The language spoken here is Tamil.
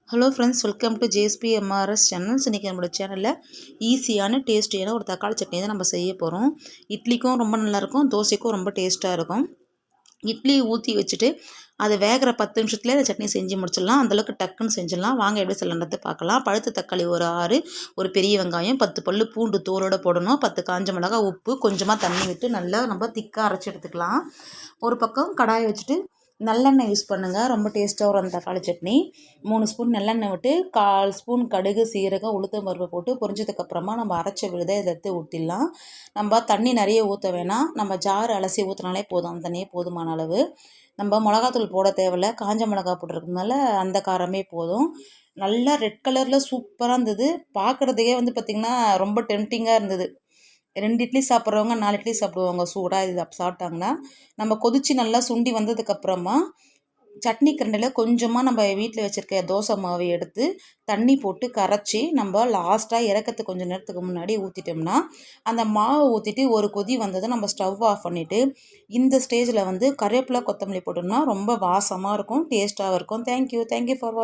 Hello friends, welcome to JSPMRS channels. இன்றைக்கி நம்மளோட சேனலில் ஈஸியான டேஸ்டியான ஒரு தக்காளி சட்னி தான் நம்ம செய்ய போகிறோம். இட்லிக்கும் ரொம்ப நல்லாயிருக்கும், தோசைக்கும் ரொம்ப டேஸ்ட்டாக இருக்கும். இட்லி ஊற்றி வச்சுட்டு அதை வேகிற 10 நிமிஷத்துலேயே அந்த சட்னி செஞ்சு முடிச்சிடலாம். அந்தளவுக்கு டக்குன்னு செஞ்சிடலாம். வாங்க எப்படி செய்யலான்றது பார்க்கலாம். பழுத்த தக்காளி ஒரு 6, ஒரு பெரிய வெங்காயம், 10 பல் பூண்டு தோலோடு போடணும், 10 காஞ்ச மிளகா, உப்பு, கொஞ்சமாக தண்ணி விட்டு நல்லா நம்ம திக்காக அரைச்சி எடுத்துக்கலாம். ஒரு பக்கம் கடாயை வச்சுட்டு நல்லெண்ணெய் யூஸ் பண்ணுங்கள், ரொம்ப டேஸ்ட்டாக வரும் அந்த தக்காளி சட்னி. 3 ஸ்பூன் நல்லெண்ணெய் விட்டு 1/4 ஸ்பூன் கடுகு, சீரகம், உளுத்தம் பருப்பு போட்டு பொரிஞ்சதுக்கப்புறமா நம்ம அரைச்ச விழுதை இதை எடுத்து ஊற்றிடலாம். நம்ம தண்ணி நிறைய ஊற்ற வேணாம், நம்ம ஜார் அலசி ஊற்றினாலே போதும், அந்த தண்ணியே போதுமான அளவு. நம்ம மிளகாத்தூள் போட தேவையில்ல, காஞ்ச மிளகா போட்டிருக்கனால அந்த காரமே போதும். நல்லா ரெட் கலரில் சூப்பராக இருந்தது. பார்க்குறதுக்கே பார்த்திங்கன்னா ரொம்ப டெம்டிங்காக இருந்தது. 2 இட்லி சாப்பிட்றவங்க 4 இட்லி சாப்பிடுவாங்க சூடாக. இது சாப்பிட்டாங்கன்னா நம்ம கொதித்து நல்லா சுண்டி வந்ததுக்கப்புறமா சட்னி கரண்டியில் கொஞ்சமாக நம்ம வீட்டில் வச்சுருக்க தோசை மாவு எடுத்து தண்ணி போட்டு கரைச்சி நம்ம லாஸ்ட்டாக இறக்கிறதுக்கு கொஞ்சம் நேரத்துக்கு முன்னாடி ஊற்றிட்டோம்னா, அந்த மாவை ஊற்றிட்டு ஒரு கொதி வந்ததை நம்ம ஸ்டவ் ஆஃப் பண்ணிவிட்டு இந்த ஸ்டேஜில் கருவேப்பிலை, கொத்தமல்லி போட்டோம்னா ரொம்ப வாசமாக இருக்கும், டேஸ்ட்டாகவும் இருக்கும். தேங்க்யூ ஃபார் வாட்சிங்.